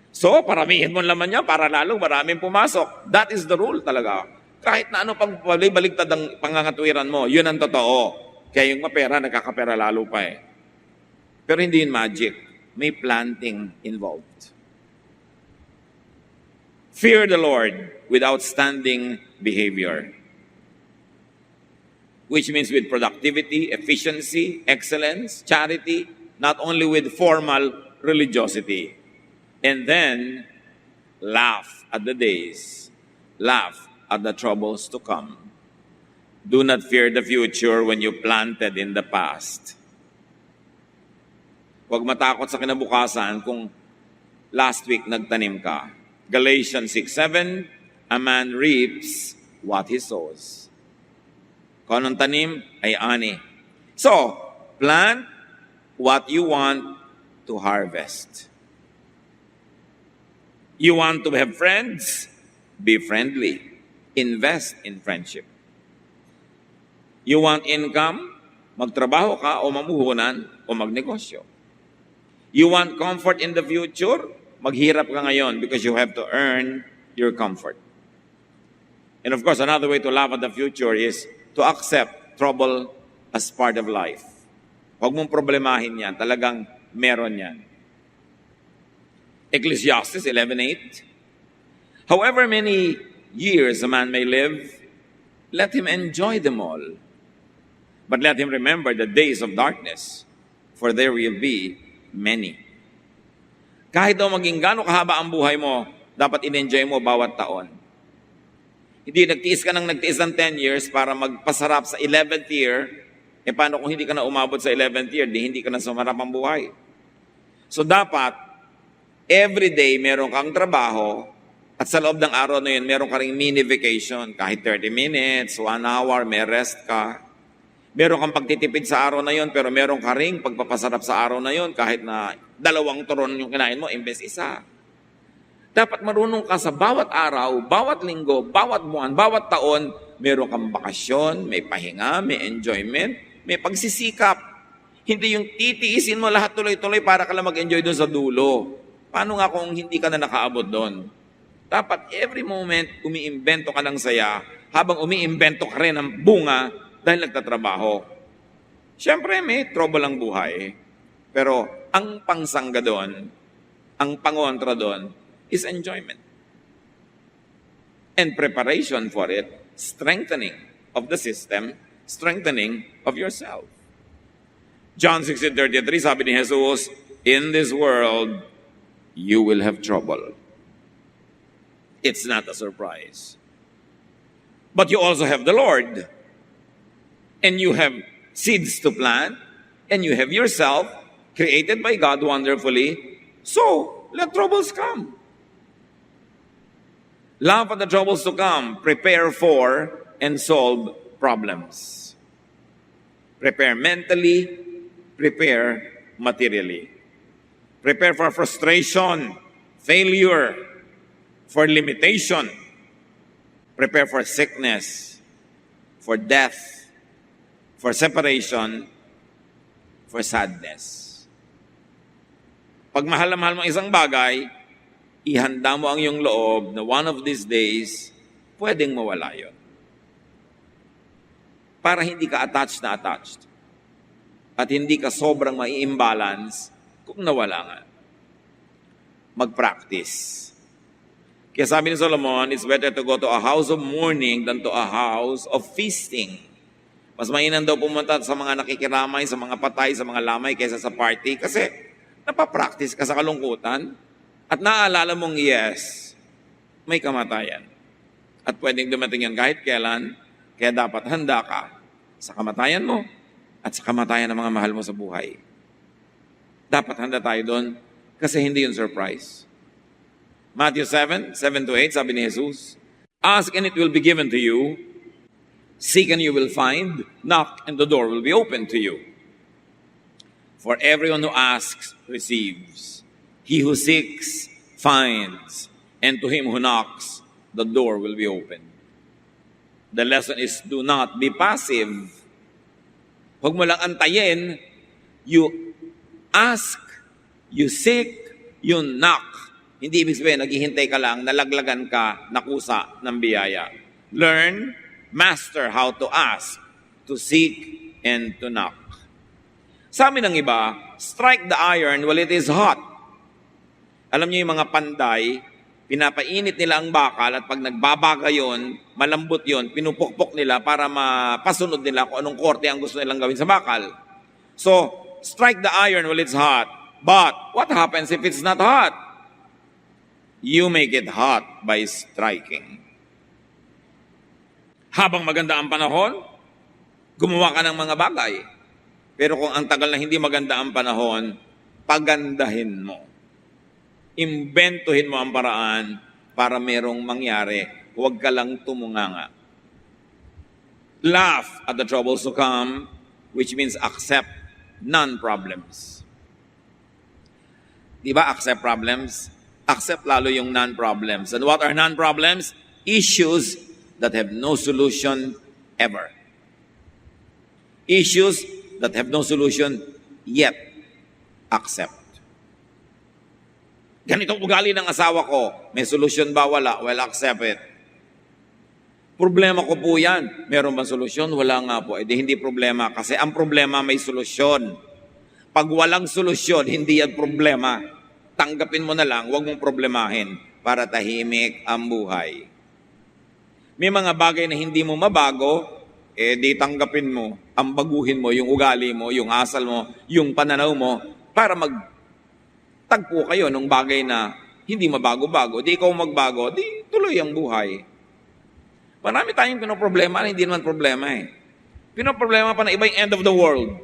So, paramihin mo laman niya para lalong maraming pumasok. That is the rule talaga. Kahit na ano pang baligtad ang pangangatwiran mo, yun ang totoo. Kaya yung mapera, nagkakapera lalo pa eh. Pero hindi yun magic. May planting involved. Fear the Lord with outstanding behavior. Which means with productivity, efficiency, excellence, charity, not only with formal religiosity. And then, laugh at the days, laugh at the troubles to come. Do not fear the future when you planted in the past. Huwag matakot sa kinabukasan kung last week nagtanim ka. Galatians 6:7, a man reaps what he sows. Kung anong tanim ay ani. So, plant what you want to harvest. You want to have friends? Be friendly. Invest in friendship. You want income? Magtrabaho ka o mamuhunan o magnegosyo. You want comfort in the future? Maghirap ka ngayon because you have to earn your comfort. And of course, another way to laugh at the future is to accept trouble as part of life. Huwag mong problemahin yan. Talagang meron yan. Ecclesiastes 11:8. However many years a man may live, let him enjoy them all. But let him remember the days of darkness, for there will be many. Kahit daw maging gaano kahaba ang buhay mo, dapat in-enjoy mo bawat taon. Hindi nagtiis ka ng 10 years para magpasarap sa 11th year, paano kung hindi ka na umabot sa 11th year, hindi ka na sumarap ang buhay. So dapat, every day meron kang trabaho, at sa loob ng araw na yun, meron ka ring mini vacation. Kahit 30 minutes, 1 hour, may rest ka. Meron kang pagtitipid sa araw na yun, pero meron ka ring pagpapasarap sa araw na yun, kahit na 2 turon yung kinain mo, imbes 1. Dapat marunong ka sa bawat araw, bawat linggo, bawat buwan, bawat taon, meron kang bakasyon, may pahinga, may enjoyment, may pagsisikap. Hindi yung titiisin mo lahat tuloy-tuloy para ka lang mag-enjoy doon sa dulo. Paano nga kung hindi ka na nakaabot doon? Dapat every moment, umiimbento ka ng saya, habang umiimbento ka rin ng bunga dahil nagtatrabaho. Siyempre, may trouble ang buhay. Pero ang pangsangga doon, ang pangontra doon, is enjoyment. And preparation for it, strengthening of the system, strengthening of yourself. John 16:33, sabi ni Jesus, in this world, you will have trouble. It's not a surprise. But you also have the Lord. And you have seeds to plant. And you have yourself, created by God wonderfully. So, let troubles come. Laugh at the troubles to come. Prepare for and solve problems. Prepare mentally. Prepare materially. Prepare for frustration, failure, for limitation. Prepare for sickness, for death, for separation, for sadness. Pag mahal na mahal mo isang bagay, ihanda mo ang iyong loob na one of these days, pwedeng mawala yun. Para hindi ka attached na attached. At hindi ka sobrang mai-imbalance kung nawala nga. Mag-practice. Kaya sabi ni Solomon, it's better to go to a house of mourning than to a house of feasting. Mas mainam daw pumunta sa mga nakikiramay, sa mga patay, sa mga lamay kaysa sa party. Kasi napapractice ka sa kalungkutan at naaalala mong yes, may kamatayan. At pwedeng dumating yan kahit kailan, kaya dapat handa ka sa kamatayan mo at sa kamatayan ng mga mahal mo sa buhay. Dapat handa tayo doon kasi hindi yun surprise. Matthew 7:7-8, sabi ni Jesus, ask and it will be given to you. Seek and you will find. Knock and the door will be open to you. For everyone who asks, receives. He who seeks, finds. And to him who knocks, the door will be open. The lesson is do not be passive. Huwag mo lang antayin. You ask, you seek, you knock. Hindi ibig sabihin, naghihintay ka lang, nalaglagan ka, nakusa ng biyaya. Learn, master how to ask, to seek, and to knock. Sabi ng iba, strike the iron while it is hot. Alam niyo yung mga panday, pinapainit nila ang bakal at pag nagbabaga yon, malambot yon, pinupukpok nila para mapasunod nila kung anong korte ang gusto nilang gawin sa bakal. So, strike the iron while it's hot. But, what happens if it's not hot? You make it hot by striking. Habang maganda ang panahon, gumawa ka ng mga bagay. Pero kung ang tagal na hindi maganda ang panahon, pagandahin mo. Imbentuhin mo ang paraan para merong mangyari. Huwag ka lang tumunganga. Laugh at the troubles to come, which means accept non-problems. Di ba accept problems? Accept lalo yung non-problems. And what are non-problems? Issues that have no solution ever. Issues that have no solution yet. Accept. Ganitong ugali ng asawa ko. May solution ba? Wala. Well, accept it. Problema ko po yan. Meron bang solusyon? Wala nga po. Di hindi problema. Kasi ang problema may solusyon. Pag walang solusyon, hindi yan problema. Tanggapin mo na lang, huwag mong problemahin para tahimik ang buhay. May mga bagay na hindi mo mabago, di tanggapin mo, ambaguhin mo yung ugali mo, yung asal mo, yung pananaw mo, para magtagpo kayo ng bagay na hindi mabago-bago. Di ikaw magbago, di tuloy ang buhay. Marami tayong pinoproblema na hindi naman problema eh. Pinoproblema pa na iba yung end of the world.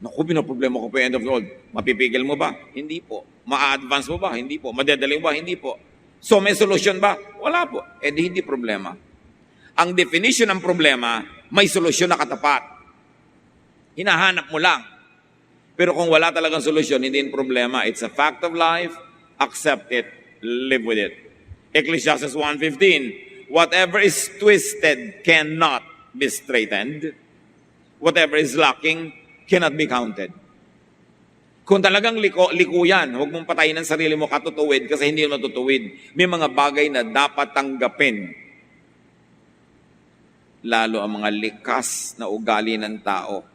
Naku, pinoproblema ko pa yung end of the world. Mapipigil mo ba? Hindi po. Ma-advance mo ba? Hindi po. Madadali mo ba? Hindi po. So may solusyon ba? Wala po. Di hindi problema. Ang definition ng problema, may solusyon na katapat. Hinahanap mo lang. Pero kung wala talagang solusyon, hindi yung problema. It's a fact of life. Accept it. Live with it. Ecclesiastes 1:15. Whatever is twisted cannot be straightened. Whatever is lacking cannot be counted. Kung talagang liko yan, huwag mong patayin ang sarili mo katutuwid kasi hindi mo natutuwid. May mga bagay na dapat tanggapin. Lalo ang mga likas na ugali ng tao.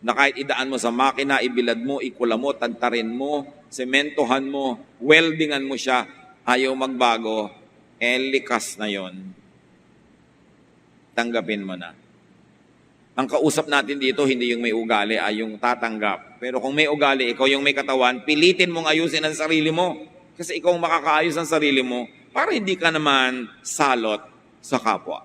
Na kahit idaan mo sa makina, ibilad mo, ikula mo, tagtarin mo, sementohan mo, weldingan mo siya, ayaw magbago, likas na yon. Tanggapin mo na. Ang kausap natin dito, hindi yung may ugali, ay yung tatanggap. Pero kung may ugali, ikaw yung may katawan, pilitin mong ayusin ang sarili mo. Kasi ikaw makakaayos ang sarili mo para hindi ka naman salot sa kapwa.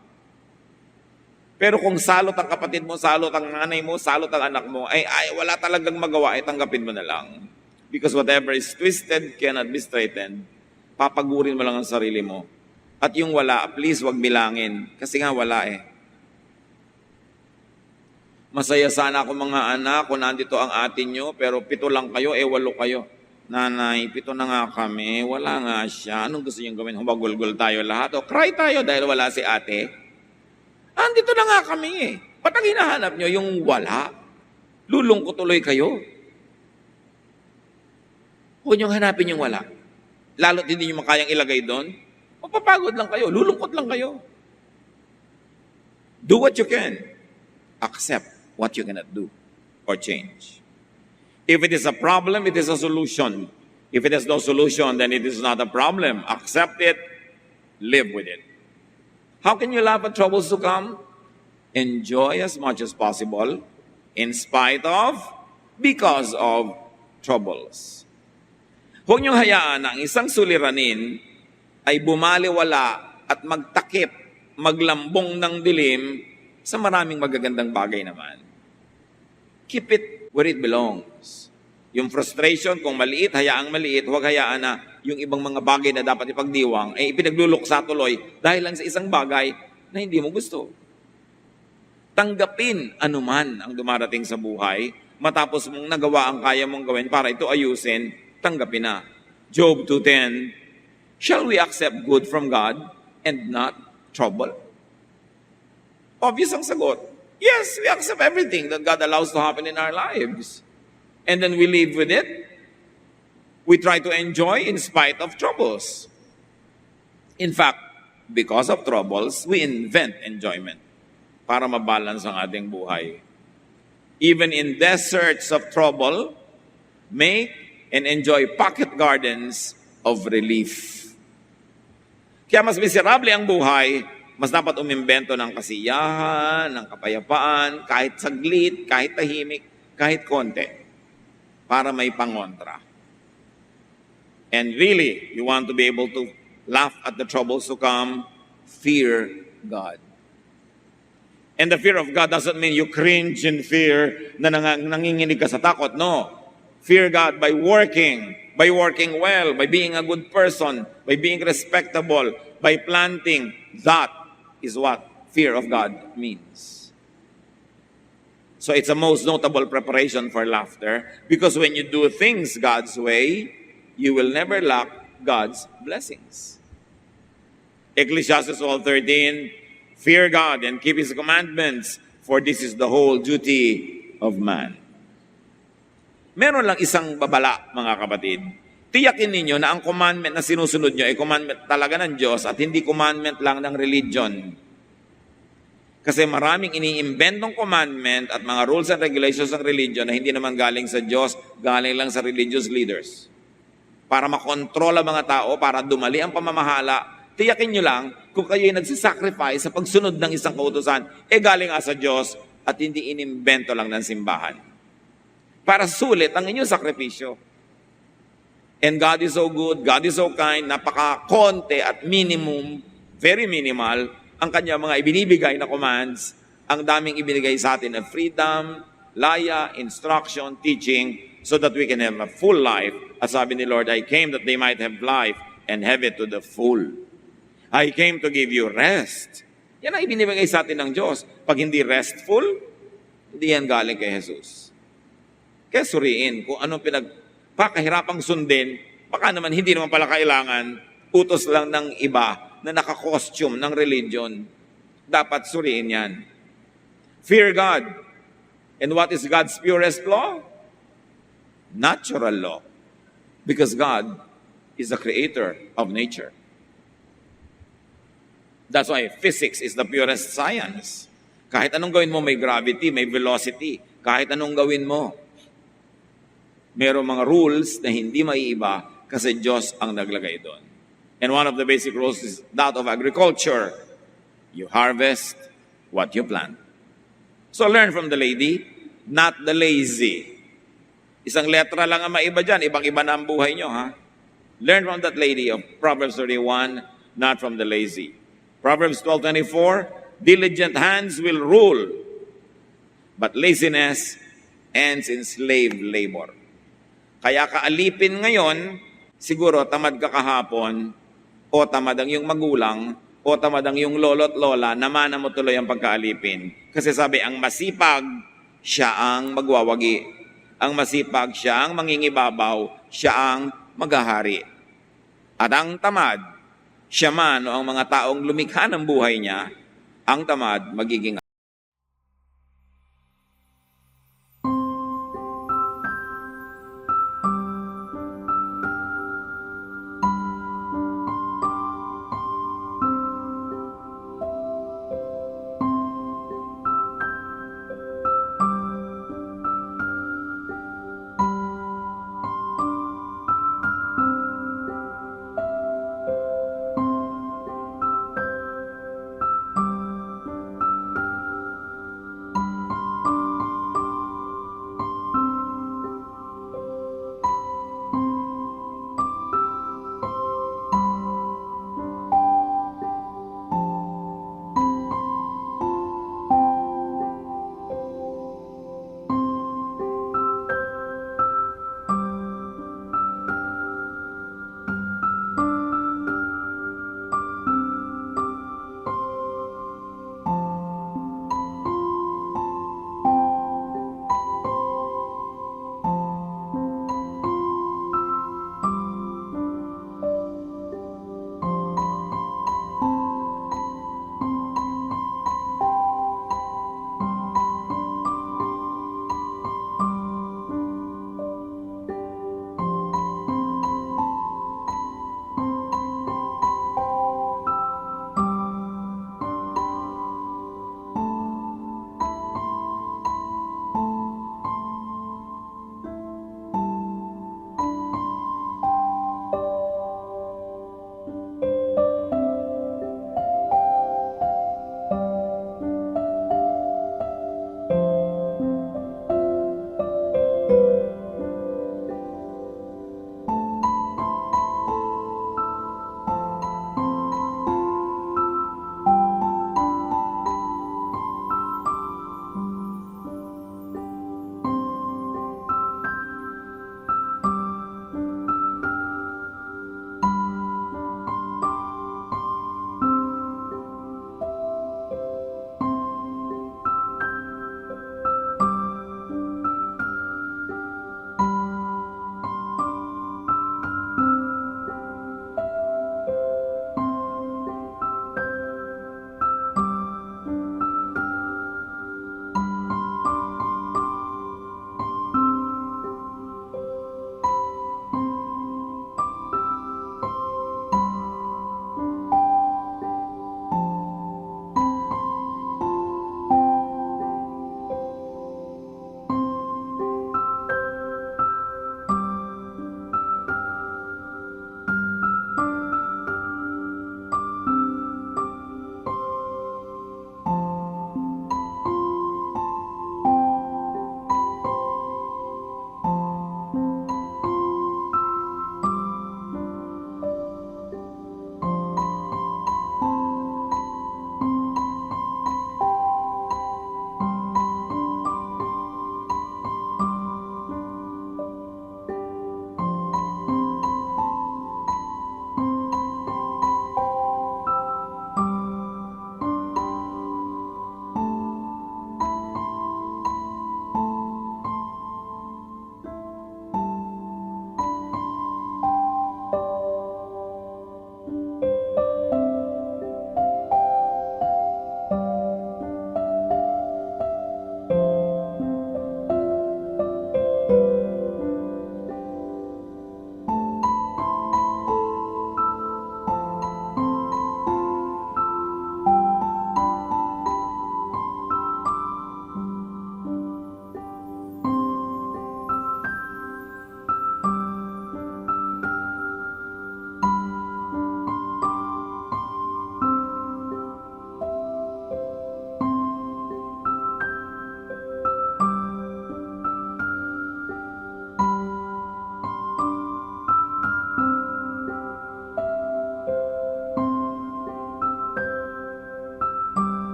Pero kung salot ang kapatid mo, salot ang nanay mo, salot ang anak mo, ay wala talagang magawa, ay tanggapin mo na lang. Because whatever is twisted cannot be straightened. Papagurin mo lang ang sarili mo. At yung wala, please wag bilangin. Kasi nga wala eh. Masaya sana ako mga anak kung nandito ang atin nyo, pero 7 lang kayo, 8 kayo. Nanay, 7 na nga kami, wala nga siya. Anong gusto niyong gawin? Humagulgul tayo lahat o cry tayo dahil wala si ate? Andito na nga kami eh. Ba't ang hinahanap nyo yung wala? Lulungkot tuloy kayo. Huwag niyong hanapin yung wala. Lalo't hindi nyo makayang ilagay doon. Mapapagod lang kayo, lulungkot lang kayo. Do what you can. Accept what you cannot do or change. If it is a problem, it is a solution. If it has no solution, then it is not a problem. Accept it, live with it. How can you laugh at troubles to come? Enjoy as much as possible, in spite of, because of troubles. Huwag niyong hayaan na ang isang suliranin ay bumaliwala at magtakip, maglambong ng dilim sa maraming magagandang bagay naman. Keep it where it belongs. Yung frustration, kung maliit, hayaang maliit, huwag hayaan na yung ibang mga bagay na dapat ipagdiwang, ay ipinagluluksa tuloy dahil lang sa isang bagay na hindi mo gusto. Tanggapin anuman ang dumarating sa buhay, matapos mong nagawa ang kaya mong gawin para ito ayusin, tanggapin na. Job 2:10, shall we accept good from God and not trouble? Obvious ang sagot. Yes, we accept everything that God allows to happen in our lives. And then we live with it. We try to enjoy in spite of troubles. In fact, because of troubles, we invent enjoyment para mabalance ang ating buhay. Even in deserts of trouble, make and enjoy pocket gardens of relief. Kaya mas miserable ang buhay, mas dapat umimbento ng kasiyahan, ng kapayapaan, kahit saglit, kahit tahimik, kahit konti, para may pangontra. And really, you want to be able to laugh at the troubles to come, fear God. And the fear of God doesn't mean you cringe in fear na nanginginig ka sa takot. No. Fear God by working well, by being a good person, by being respectable, by planting. That is what fear of God means. So it's a most notable preparation for laughter because when you do things God's way, you will never lack God's blessings. Ecclesiastes 12:13, fear God and keep His commandments, for this is the whole duty of man. Meron lang isang babala, mga kapatid. Tiyakin ninyo na ang commandment na sinusunod nyo ay commandment talaga ng Diyos at hindi commandment lang ng religion. Kasi maraming iniimbentong commandment at mga rules and regulations ng religion na hindi naman galing sa Diyos, galing lang sa religious leaders. Para makontrol ang mga tao, para dumali ang pamamahala, tiyakin nyo lang kung kayo'y nagsisacrifice sa pagsunod ng isang kautusan, galing nga sa Diyos at hindi inimbento lang ng simbahan. Para sulit ang inyong sakripisyo. And God is so good, God is so kind, napaka-konte at minimum, very minimal, ang kanya mga ibinibigay na commands, ang daming ibinigay sa atin na freedom, laya, instruction, teaching, so that we can have a full life. As sabi ni Lord, I came that they might have life and have it to the full. I came to give you rest. Yan ang ibinibigay sa atin ng Diyos. Pag hindi restful, hindi yan galing kay Jesus. Kaya suriin kung anong pakahirapang sundin, baka naman hindi naman pala kailangan, utos lang ng iba na naka-costume ng religion. Dapat suriin yan. Fear God. And what is God's purest law? natural law because God is the creator of nature. That's why physics is the purest science. Kahit anong gawin mo, may gravity, may velocity. Kahit anong gawin mo, merong mga rules na hindi maiiba kasi Diyos ang naglagay doon. And one of the basic rules is that of agriculture. You harvest what you plant. So learn from the lady, not the lazy. Isang letra lang ang maiba dyan, ibang-iba na ang buhay nyo, ha? Learn from that lady of Proverbs 31, not from the lazy. Proverbs 12:24, diligent hands will rule, but laziness ends in slave labor. Kaya kaalipin ngayon, siguro tamad ka kahapon, o tamad ang iyong magulang, o tamad ang iyong lolo't lola, namana mo tuloy ang pagkaalipin. Kasi sabi, ang masipag, siya ang magwawagi. Ang masipag, siya ang mangingibabaw, siya ang maghahari. At ang tamad, siya man o ang mga taong lumikha ng buhay niya, ang tamad magiging